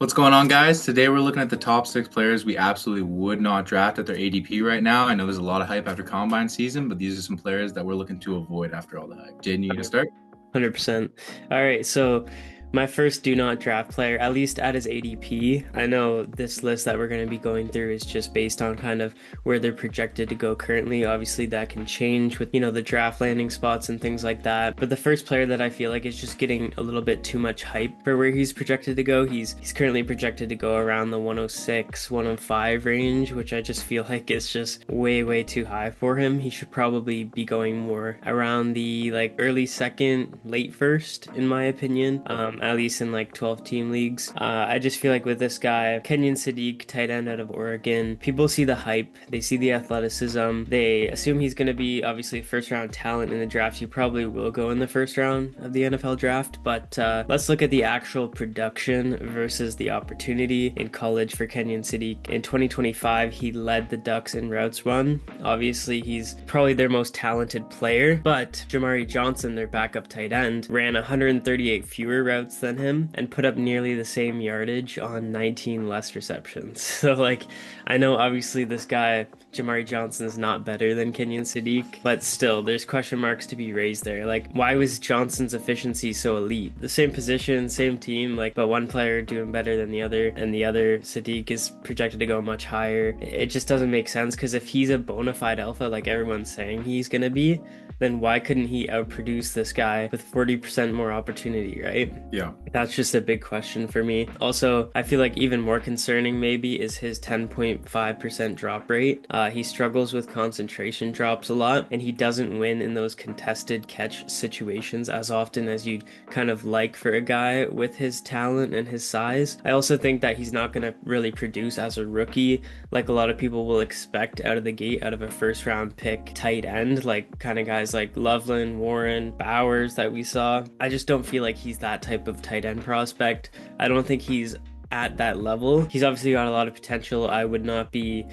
What's going on, guys? Today we're looking at the top 6 players we absolutely would not draft at their ADP right now. I know there's a lot of hype after combine season, but these are some players that we're looking to avoid after all the hype. Jaden, you gonna start? 100%. All right, so my first do not draft player, at least at his ADP. I know this list that we're going to be going through is just based on kind of where they're projected to go currently. Obviously, that can change with, the draft landing spots and things like that. But the first player that I feel like is just getting a little bit too much hype for where he's projected to go. He's currently projected to go around the 106, 105 range, which I just feel like is just way, way too high for him. He should probably be going more around the like early second, late first, in my opinion. At least in like 12 team leagues. I just feel like with this guy, Kenyon Sadiq, tight end out of Oregon, people see the hype, they see the athleticism, they assume he's going to be obviously first round talent in the draft. He probably will go in the first round of the NFL draft, but let's look at the actual production versus the opportunity in college for Kenyon Sadiq. In 2025, he led the Ducks in routes run. Obviously, he's probably their most talented player, but Jamari Johnson, their backup tight end, ran 138 fewer routes than him and put up nearly the same yardage on 19 less receptions. So like, I know obviously this guy Jamari Johnson is not better than Kenyon Sadiq, but still there's question marks to be raised there. Like, why was Johnson's efficiency so elite? The same position, same team, like, but one player doing better than the other, and the other Sadiq is projected to go much higher. It just doesn't make sense, because if he's a bona fide alpha like everyone's saying he's gonna be, then why couldn't he outproduce this guy with 40% more opportunity, right? Yeah. That's just a big question for me. Also, I feel like even more concerning maybe is his 10.5% drop rate. He struggles with concentration drops a lot, and he doesn't win in those contested catch situations as often as you'd kind of like for a guy with his talent and his size. I also think that he's not going to really produce as a rookie like a lot of people will expect out of the gate, out of a first round pick tight end, like kind of guys like Loveland, Warren, Bowers that we saw. I just don't feel like he's that type of tight end prospect. I don't think he's at that level. He's obviously got a lot of potential. I would not be,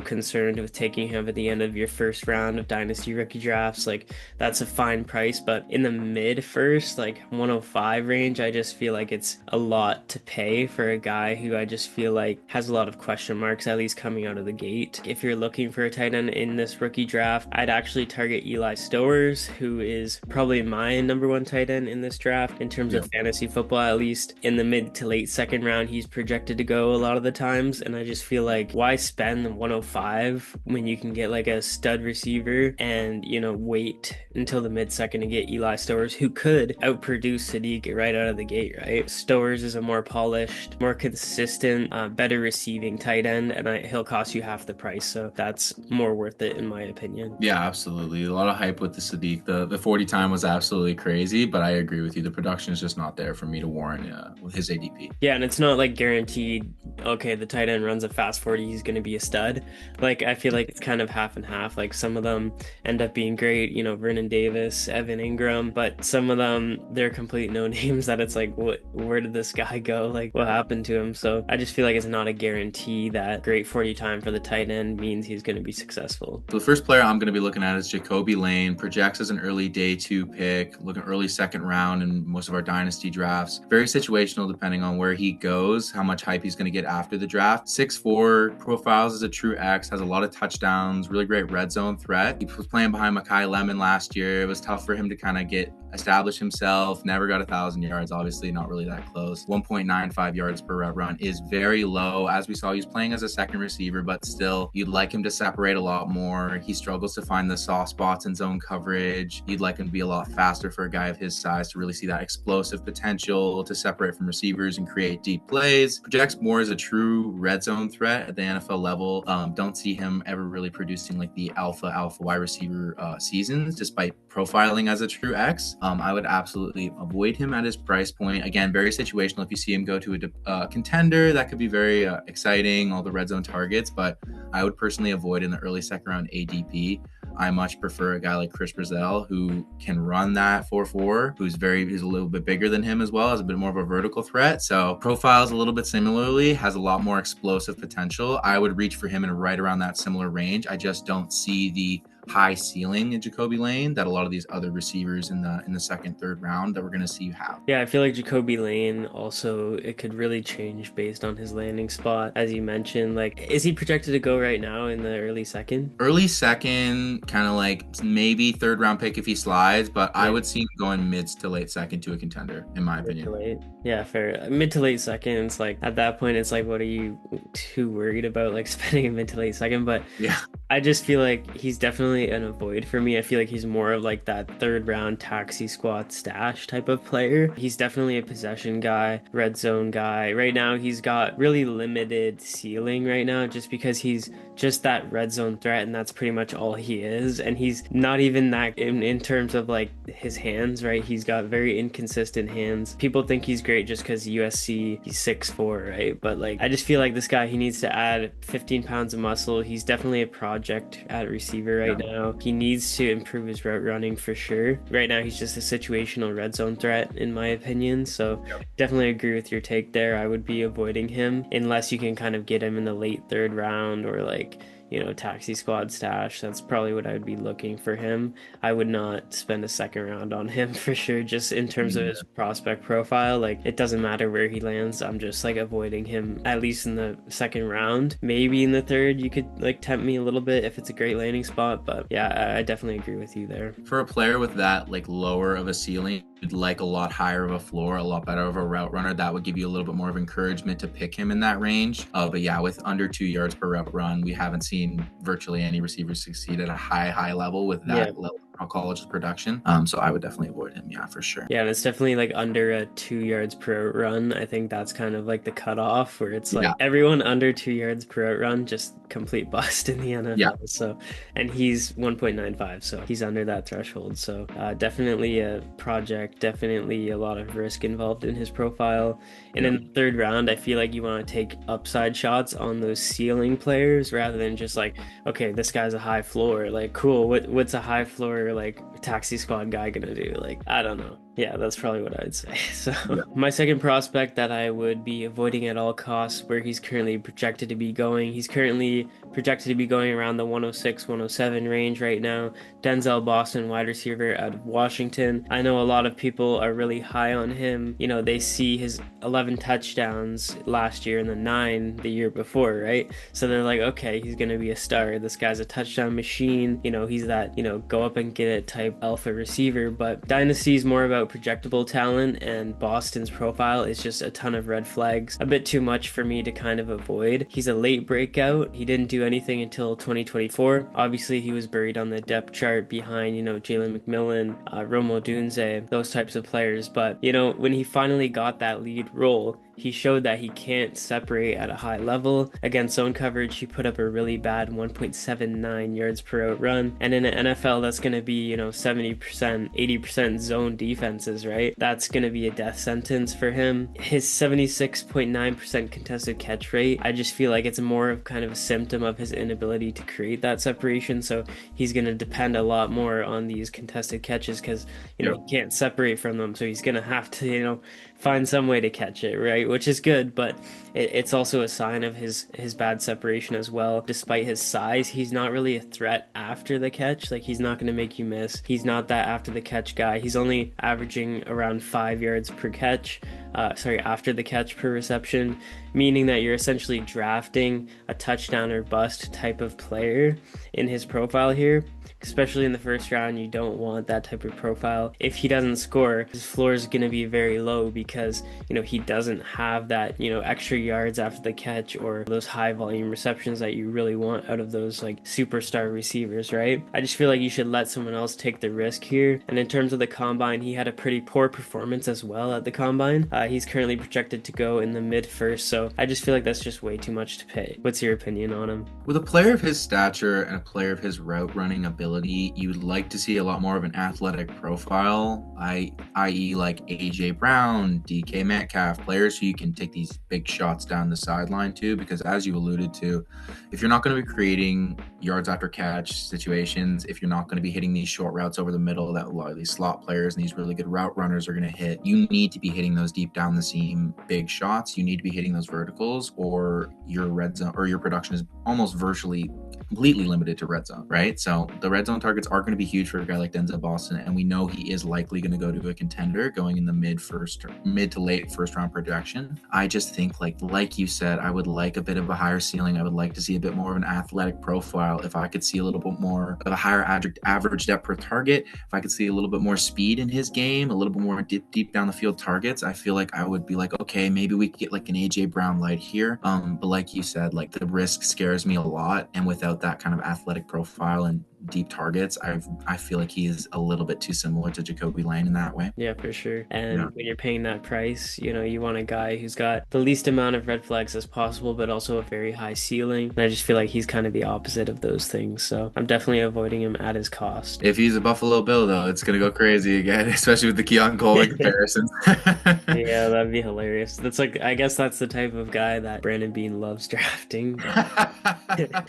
concerned with taking him at the end of your first round of Dynasty rookie drafts. Like, that's a fine price, but in the mid first, like 105 range, I just feel like it's a lot to pay for a guy who I just feel like has a lot of question marks, at least coming out of the gate. If you're looking for a tight end in this rookie draft, I'd actually target Eli Stowers, who is probably my number one tight end in this draft in terms of fantasy football, at least in the mid to late second round. He's projected to go a lot of the times, and I just feel like, why spend the 105 when you can get like a stud receiver and wait until the mid-second to get Eli Stowers, who could outproduce Sadiq right out of the gate, right? Stowers is a more polished, more consistent, better receiving tight end, and he'll cost you half the price, so that's more worth it in my opinion. Yeah, absolutely. A lot of hype with the Sadiq. The 40 time was absolutely crazy, but I agree with you. The production is just not there for me to warrant with his ADP. Yeah, and it's not like guaranteed, okay, the tight end runs a fast 40, he's going to be a stud. Like, I feel like it's kind of half and half. Like, some of them end up being great, Vernon Davis, Evan Ingram, but some of them, they're complete no names that it's like, where did this guy go? Like, what happened to him? So I just feel like it's not a guarantee that great 40 time for the tight end means he's going to be successful. So the first player I'm going to be looking at is JaKobi Lane. Projects as an early day 2 pick, looking early second round in most of our dynasty drafts. Very situational depending on where he goes, how much hype he's going to get after the draft. 6'4", profiles as a true X, has a lot of touchdowns, really great red zone threat. He was playing behind Mekhi Lemon last year. It was tough for him to kind of establish himself. Never got 1,000 yards, obviously not really that close. 1.95 yards per route run is very low. As we saw, he's playing as a second receiver, but still, you'd like him to separate a lot more. He struggles to find the soft spots in zone coverage. You'd like him to be a lot faster for a guy of his size to really see that explosive potential to separate from receivers and create deep plays. Projects more as a true red zone threat at the NFL level. Don't see him ever really producing like the alpha wide receiver seasons, despite profiling as a true X. I would absolutely avoid him at his price point. Again, very situational. If you see him go to a contender, that could be very exciting, all the red zone targets, but I would personally avoid in the early second round ADP. I much prefer a guy like Chris Brazzell, who can run that 4.4, who's a little bit bigger than him as well, has a bit more of a vertical threat. So profiles a little bit similarly, has a lot more explosive potential. I would reach for him in right around that similar range. I just don't see the high ceiling in JaKobi Lane that a lot of these other receivers in the second, third round that we're going to see have. Yeah, I feel like JaKobi Lane also, it could really change based on his landing spot. As you mentioned, like, is he projected to go right now in the early second? Early second, kind of like maybe third round pick if he slides, but I Yeah. would see him going mid to late second to a contender, in my Mid to opinion. late. Yeah, fair. Mid to late second. It's like at that point, it's like, what are you too worried about, like spending a mid to late second? But Yeah. I just feel like he's definitely an avoid for me. I feel like he's more of like that third round taxi squad stash type of player. He's definitely a possession guy, red zone guy. Right now, he's got really limited ceiling right now just because he's just that red zone threat, and that's pretty much all he is. And he's not even that in terms of like his hands, right? He's got very inconsistent hands. People think he's great just because USC, he's 6'4", right? But like, I just feel like this guy, he needs to add 15 pounds of muscle. He's definitely a project at receiver right now. He needs to improve his route running for sure. Right now, he's just a situational red zone threat, in my opinion. So definitely agree with your take there. I would be avoiding him unless you can kind of get him in the late third round or like, you know, taxi squad stash. That's probably what I would be looking for him. I would not spend a second round on him for sure, just in terms of his prospect profile. Like, it doesn't matter where he lands. I'm just like avoiding him at least in the second round. Maybe in the third, you could like tempt me a little bit if it's a great landing spot. But yeah, I definitely agree with you there. For a player with that like lower of a ceiling, you'd like a lot higher of a floor, a lot better of a route runner. That would give you a little bit more of encouragement to pick him in that range. But yeah, with under 2 yards per route run, we haven't seen virtually any receivers succeed at a high level with that level of college production. So I would definitely avoid him. Yeah, for sure. Yeah, and it's definitely like under a 2 yards per out run. I think that's kind of like the cutoff where it's like everyone under 2 yards per out run, just complete bust in the NFL. Yeah. So, and he's 1.95, so he's under that threshold. So definitely a project, definitely a lot of risk involved in his profile. And in the third round, I feel like you want to take upside shots on those ceiling players rather than just like, okay, this guy's a high floor. Like, cool, what's a high floor like taxi squad guy gonna do? Like, I don't know. Yeah, that's probably what I'd say. So my second prospect that I would be avoiding at all costs, where he's currently projected to be going, he's currently projected to be going around the 106, 107 range right now. Denzel Boston, wide receiver out of Washington. I know a lot of people are really high on him. You know, they see his 11 touchdowns last year and the 9 the year before, right? So they're like, okay, he's going to be a star. This guy's a touchdown machine. You know, he's that, you know, go up and get it type alpha receiver. But Dynasty is more about projectable talent, and Boston's profile is just a ton of red flags. A bit too much for me to kind of avoid. He's a late breakout. He didn't do anything until 2024. Obviously, he was buried on the depth chart behind, you know, Jalen McMillan, Romo Dunze, those types of players. But, you know, when he finally got that lead role, he showed that he can't separate at a high level. Against zone coverage, he put up a really bad 1.79 yards per out run. And in an NFL, that's going to be, you know, 70%, 80% zone defenses, right? That's going to be a death sentence for him. His 76.9% contested catch rate, I just feel like it's more of kind of a symptom of his inability to create that separation. So he's going to depend a lot more on these contested catches because, you know, he can't separate from them. So he's going to have to, you know, find some way to catch it, right? Which is good, but it's also a sign of his bad separation as well. Despite his size, he's not really a threat after the catch. Like, he's not going to make you miss. He's not that after the catch guy. He's only averaging around 5 yards per catch. After the catch per reception, meaning that you're essentially drafting a touchdown or bust type of player in his profile here. Especially in the first round, you don't want that type of profile. If he doesn't score, his floor is going to be very low because, you know, he doesn't have that, you know, extra yards after the catch or those high volume receptions that you really want out of those like superstar receivers, right? I just feel like you should let someone else take the risk here. And in terms of the combine, he had a pretty poor performance as well at the combine. He's currently projected to go in the mid first, so I just feel like that's just way too much to pay. What's your opinion on him? With a player of his stature and a player of his route running ability, you would like to see a lot more of an athletic profile, i.e. like AJ Brown, DK Metcalf, players who you can take these big shots down the sideline to, because as you alluded to, if you're not going to be creating yards after catch situations, if you're not going to be hitting these short routes over the middle that a lot of these slot players and these really good route runners are going to hit, you need to be hitting those deep down the seam big shots. You need to be hitting those verticals, or your red zone or your production is almost virtually completely limited to red zone, right? So the red zone targets are going to be huge for a guy like Denzel Boston, and we know he is likely going to go to a contender going in the mid to late first round projection. I just think like you said, I would like a bit of a higher ceiling. I would like to see a bit more of an athletic profile. If I could see a little bit more of a higher average depth per target, if I could see a little bit more speed in his game, a little bit more deep down the field targets, I feel like I would be like, okay, maybe we could get like an AJ Brown light here. But like you said, like the risk scares me a lot, and without that kind of athletic profile and deep targets, I feel like he is a little bit too similar to JaKobi Lane in that way. Yeah, for sure. And when you're paying that price, you want a guy who's got the least amount of red flags as possible, but also a very high ceiling. And I just feel like he's kind of the opposite of those things. So I'm definitely avoiding him at his cost. If he's a Buffalo Bill, though, it's going to go crazy again, especially with the Keon Coleman comparisons. Yeah, that'd be hilarious. That's like, I guess that's the type of guy that Brandon Bean loves drafting. I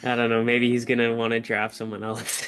don't know. Maybe he's going to want to draft someone else.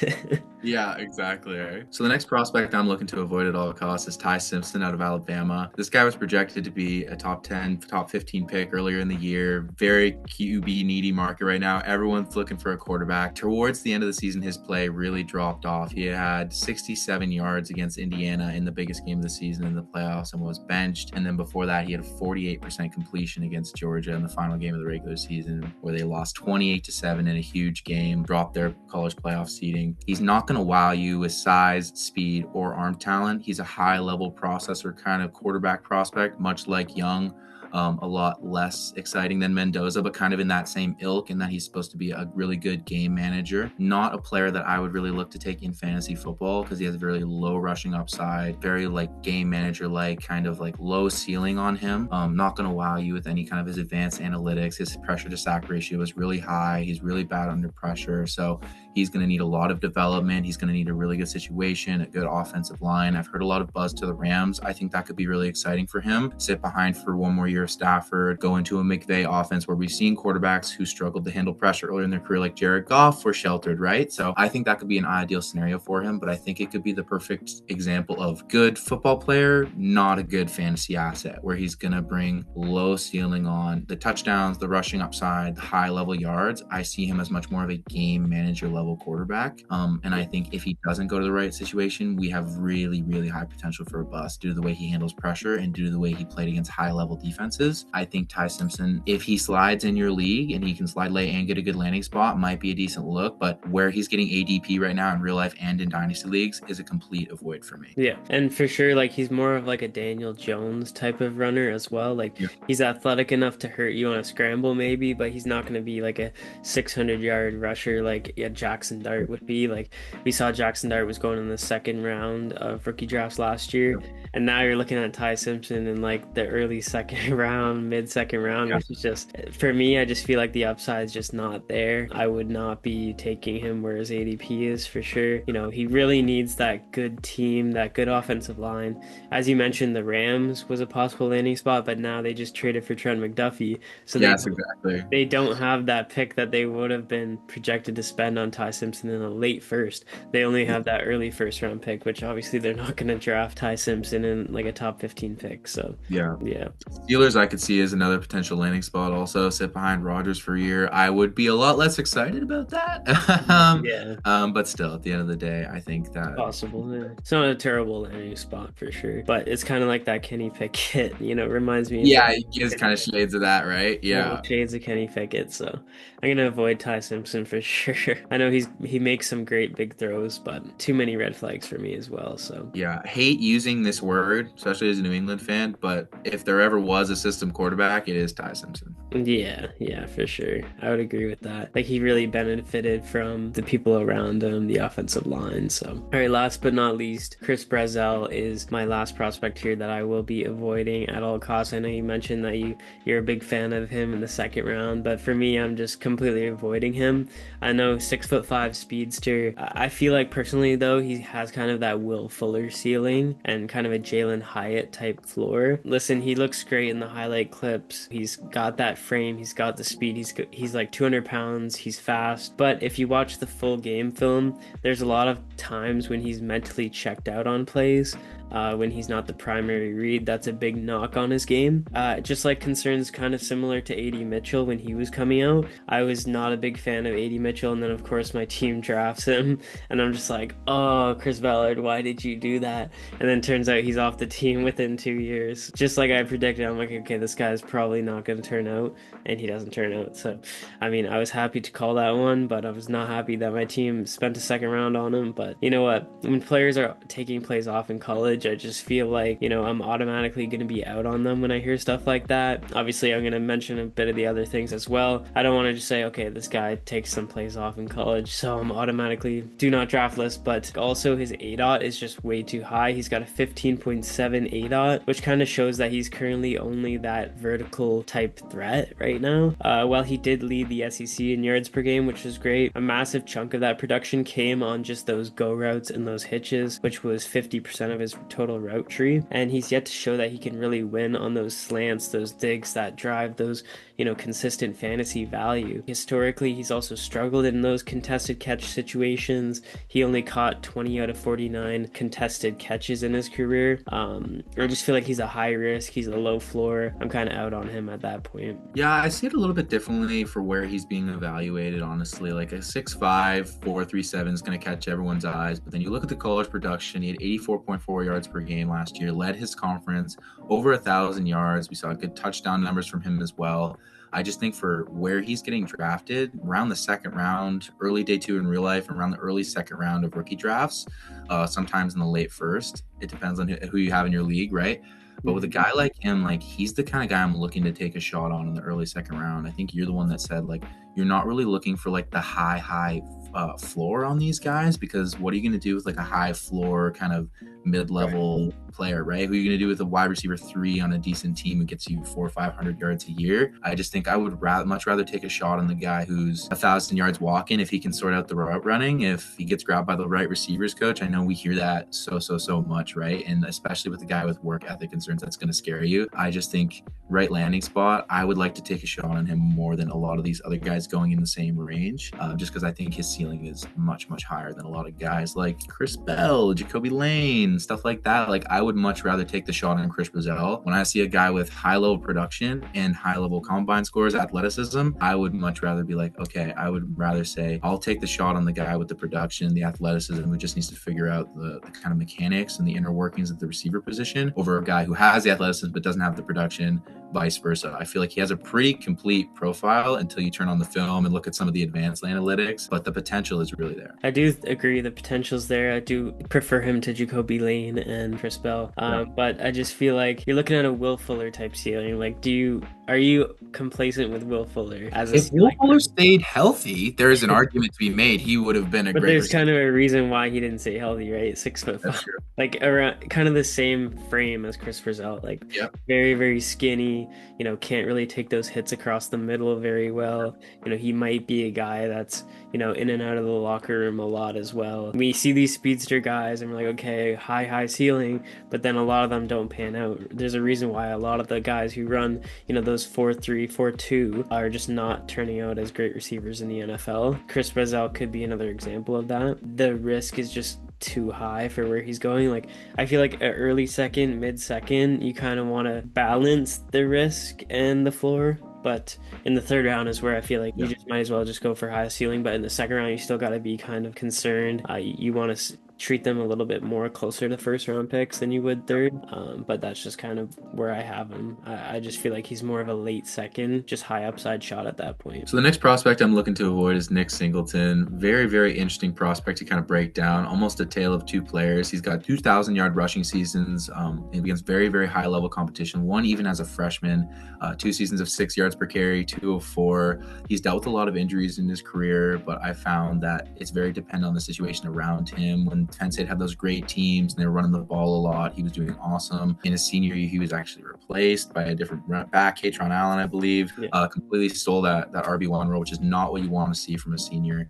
Yeah, exactly. Right. So the next prospect I'm looking to avoid at all costs is Ty Simpson out of Alabama. This guy was projected to be a top 10, top 15 pick earlier in the year. Very QB needy market right now. Everyone's looking for a quarterback. Towards the end of the season, his play really dropped off. He had 67 yards against Indiana in the biggest game of the season in the playoffs and was benched. And then before that, he had a 48% completion against Georgia in the final game of the regular season, where they lost 28-7 in a huge game, dropped their college playoff seeding. He's not going to wow you with size, speed, or arm talent. He's a high-level processor kind of quarterback prospect, much like Young. A lot less exciting than Mendoza, but kind of in that same ilk, in that he's supposed to be a really good game manager. Not a player that I would really look to take in fantasy football, because he has a very low rushing upside, very like game manager like kind of like low ceiling on him. Not going to wow you with any kind of his advanced analytics. His pressure to sack ratio is really high. He's really bad under pressure, so he's going to need a lot of development. He's going to need a really good situation, a good offensive line. I've heard a lot of buzz to the Rams. I think that could be really exciting for him. Sit behind for one more year of Stafford, go into a McVay offense where we've seen quarterbacks who struggled to handle pressure earlier in their career, like Jared Goff, were sheltered, right? So I think that could be an ideal scenario for him, but I think it could be the perfect example of good football player, not a good fantasy asset, where he's going to bring low ceiling on the touchdowns, the rushing upside, the high level yards. I see him as much more of a game manager level quarterback. And I think if he doesn't go to the right situation, we have really, really high potential for a bust due to the way he handles pressure and due to the way he played against high level defenses. I think Ty Simpson, if he slides in your league and he can slide late and get a good landing spot, might be a decent look. But where he's getting ADP right now in real life and in dynasty leagues is a complete avoid for me. Yeah, and for sure, like he's more of like a Daniel Jones type of runner as well. Like he's athletic enough to hurt you on a scramble maybe, but he's not going to be like a 600-yard rusher like Jackson Dart would be. Like we saw Jackson Dart was going in the second round of rookie drafts last year, and now you're looking at Ty Simpson in like the early second round, mid-second round, which is just, for me, I just feel like the upside is just not there. I would not be taking him where his ADP is for sure. He really needs that good team, that good offensive line. As you mentioned, the Rams was a possible landing spot, but now they just traded for Trent McDuffie. So they don't have that pick that they would have been projected to spend on Ty Simpson in a late first. They only have that early first round pick, which obviously they're not going to draft Ty Simpson in like a top 15 pick. So yeah. Steelers I could see as another potential landing spot. Also sit behind Rodgers for a year. I would be a lot less excited about that. But still, at the end of the day, I think that possible. Yeah. It's not a terrible landing spot for sure, but it's kind of like that Kenny Pickett. Reminds me. Yeah, it gives kind of shades of that, right? Yeah, shades of Kenny Pickett. So I'm gonna avoid Ty Simpson for sure. I know he makes some great big throws, but too many red flags for me as well. So yeah, hate using this word, especially as a New England fan, but if there ever was a system quarterback, it is Ty Simpson. Yeah, for sure. I would agree with that. Like he really benefited from the people around him, the offensive line. So all right, last but not least, Chris Brazzell is my last prospect here that I will be avoiding at all costs. I know you mentioned that you're a big fan of him in the second round, but for me, I'm just completely avoiding him. I know 6'5" speedster. I feel like personally though, he has kind of that Will Fuller ceiling and kind of a Jalen Hyatt type floor. Listen, he looks great in the highlight clips. He's got that frame. He's got the speed. He's like 200 pounds. He's fast. But if you watch the full game film, there's a lot of times when he's mentally checked out on plays. when he's not the primary read. That's a big knock on his game. Just like concerns kind of similar to AD Mitchell when he was coming out. I was not a big fan of AD Mitchell, and then of course my team drafts him, and I'm just like, oh, Chris Ballard, why did you do that? And then turns out he's off the team within 2 years. Just like I predicted, I'm like, okay, this guy's probably not going to turn out, and he doesn't turn out. So, I mean, I was happy to call that one, but I was not happy that my team spent a second round on him. But you know what? When players are taking plays off in college, I just feel like, I'm automatically going to be out on them when I hear stuff like that. Obviously, I'm going to mention a bit of the other things as well. I don't want to just say, okay, this guy takes some plays off in college, so I'm automatically do not draft list. But also his ADOT is just way too high. He's got a 15.7 ADOT, which kind of shows that he's currently only that vertical type threat right now. While he did lead the SEC in yards per game, which was great, a massive chunk of that production came on just those go routes and those hitches, which was 50% of his total route tree. And he's yet to show that he can really win on those slants, those digs that drive those, consistent fantasy value. Historically, he's also struggled in those contested catch situations. He only caught 20 out of 49 contested catches in his career. I just feel like he's a high risk, he's a low floor. I'm kind of out on him at that point. Yeah, I see it a little bit differently for where he's being evaluated, honestly. Like a 6'5", 4.37 is going to catch everyone's eyes. But then you look at the college production, he had 84.4 yards per game last year, led his conference, over 1,000 yards. We saw good touchdown numbers from him as well. I just think for where he's getting drafted, around the second round, early day 2 in real life, and around the early second round of rookie drafts, sometimes in the late first. It depends on who you have in your league, right? But with a guy like him, like he's the kind of guy I'm looking to take a shot on in the early second round. I think you're the one that said like you're not really looking for like the high floor on these guys, because what are you going to do with like a high floor kind of mid-level player, right? Who are you going to do with a wide receiver 3 on a decent team who gets you 400 or 500 yards a year? I just think I would much rather take a shot on the guy who's 1,000 yards walking if he can sort out the route running, if he gets grabbed by the right receivers coach. I know we hear that so much, right? And especially with the guy with work ethic concerns, that's going to scare you. I just think right landing spot, I would like to take a shot on him more than a lot of these other guys going in the same range, just because I think his ceiling is much higher than a lot of guys like Chris Bell, JaKobi Lane, stuff like that. Like I would much rather take the shot on Chris Brazzell. When I see a guy with high level production and high level combine scores, athleticism, I would much rather be like, okay, I would rather say I'll take the shot on the guy with the production, the athleticism, who just needs to figure out the kind of mechanics and the inner workings of the receiver position, over a guy who has the athleticism but doesn't have the production, vice versa. I feel like he has a pretty complete profile until you turn on the film and look at some of the advanced analytics, but the potential is really there. I do agree the potential's there. I do prefer him to JaKobi Lane and Chris Bell, but I just feel like you're looking at a Will Fuller type ceiling. Like, are you complacent with Will Fuller? If Will Fuller stayed healthy, there's an argument to be made. He would have been a great. But there's kind of a reason why he didn't stay healthy, right? 6'5", like around kind of the same frame as Chris Brazzell, like very, very skinny. Can't really take those hits across the middle very well. He might be a guy that's in and out of the locker room a lot as well. We see these speedster guys and we're like, okay, high ceiling, but then a lot of them don't pan out. There's a reason why a lot of the guys who run, those 4.3, 4.2 are just not turning out as great receivers in the NFL. Chris Brazzell could be another example of that. The risk is just too high for where he's going. Like, I feel like an early second, mid-second, you kind of want to balance the risk and the floor. But in the third round is where I feel like you just might as well just go for high ceiling. But in the second round, you still got to be kind of concerned. You want to treat them a little bit more closer to first round picks than you would third. But that's just kind of where I have him. I just feel like he's more of a late second, just high upside shot at that point. So the next prospect I'm looking to avoid is Nick Singleton. Very, very interesting prospect to kind of break down. Almost a tale of two players. He's got 2,000 yard rushing seasons against very, very high level competition. One even as a freshman, 2 seasons of 6 yards per carry, 204. He's dealt with a lot of injuries in his career, but I found that it's very dependent on the situation around him. When Penn State had those great teams and they were running the ball a lot, he was doing awesome. In his senior year, he was actually replaced by a different back, Katron Allen, I believe. Completely stole that RB1 role, which is not what you want to see from a senior.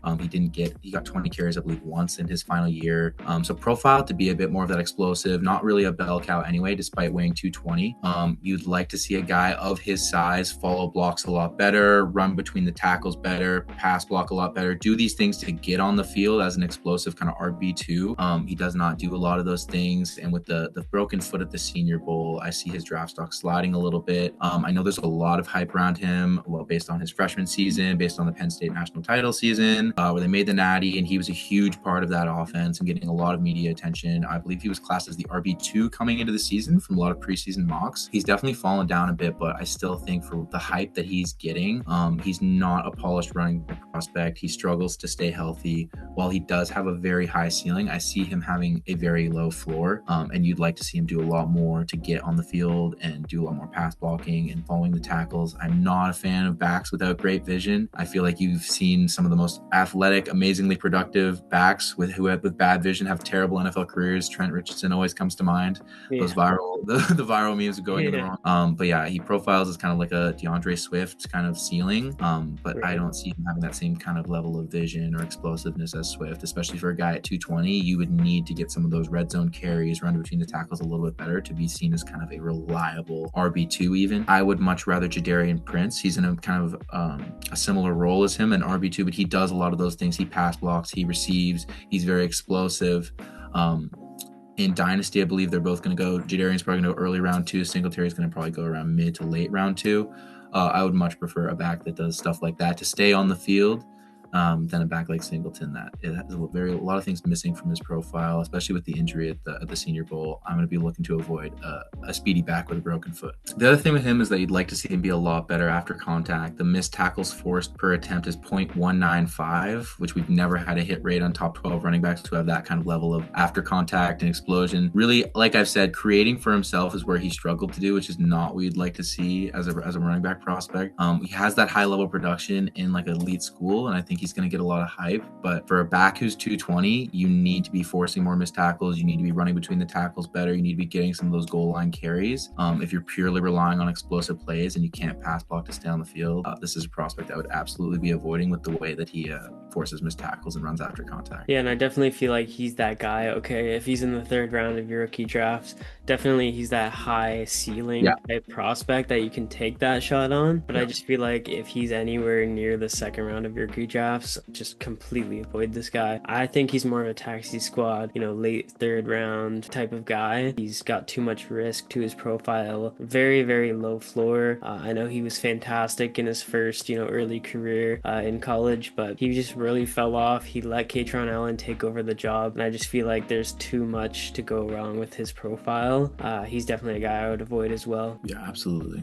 He got 20 carries, I believe, once in his final year. So profile to be a bit more of that explosive, not really a bell cow anyway, despite weighing 220. You'd like to see a guy of his size follow blocks a lot better, run between the tackles better, pass block a lot better, do these things to get on the field as an explosive kind of RB2. RB2. He does not do a lot of those things. And with the broken foot at the Senior Bowl, I see his draft stock sliding a little bit. I know there's a lot of hype around him, well, based on his freshman season, based on the Penn State national title season, where they made the Natty, and he was a huge part of that offense and getting a lot of media attention. I believe he was classed as the RB2 coming into the season from a lot of preseason mocks. He's definitely fallen down a bit, but I still think for the hype that he's getting, he's not a polished running prospect. He struggles to stay healthy. While he does have a very high ceiling, I see him having a very low floor, and you'd like to see him do a lot more to get on the field and do a lot more pass blocking and following the tackles. I'm not a fan of backs without great vision. I feel like you've seen some of the most athletic, amazingly productive backs with bad vision have terrible NFL careers. Trent Richardson always comes to mind. Yeah. Those the viral memes are going in the wrong. But yeah, he profiles as kind of like a DeAndre Swift kind of ceiling. But I don't see him having that same kind of level of vision or explosiveness as Swift, especially for a guy at 220. You would need to get some of those red zone carries, run between the tackles a little bit better to be seen as kind of a reliable RB2 even. I would much rather Jaedon Prince. He's in a kind of a similar role as him, an RB2, but he does a lot of those things. He pass blocks, he receives, he's very explosive. In Dynasty, I believe they're both going to go. Jaedon's probably going to go early round 2. Singletary's going to probably go around mid to late round 2. I would much prefer a back that does stuff like that to stay on the field than a back like Singleton that it has a lot of things missing from his profile, especially with the injury at the Senior Bowl. I'm going to be looking to avoid a speedy back with a broken foot. The other thing with him is that you'd like to see him be a lot better after contact. The missed tackles forced per attempt is 0.195, which we've never had a hit rate on top 12 running backs who have that kind of level of after contact and explosion. Really, like I've said, creating for himself is where he struggled to do, which is not what we'd like to see as a running back prospect. He has that high level production in like elite school, and I think he's going to get a lot of hype. But for a back who's 220, you need to be forcing more missed tackles. You need to be running between the tackles better. You need to be getting some of those goal line carries. If you're purely relying on explosive plays and you can't pass block to stay on the field, this is a prospect I would absolutely be avoiding with the way that he forces missed tackles and runs after contact. Yeah, and I definitely feel like he's that guy. Okay, if he's in the 3rd round of your rookie drafts, definitely he's that high ceiling type prospect that you can take that shot on. But I just feel like if he's anywhere near the 2nd round of your rookie drafts, just completely avoid this guy. I think he's more of a taxi squad, late 3rd round type of guy. He's got too much risk to his profile. Very, very low floor. I know he was fantastic in his first, early career in college, but he just really fell off. He let Kaytron Allen take over the job, and I just feel like there's too much to go wrong with his profile. He's definitely a guy I would avoid as well. Yeah, absolutely.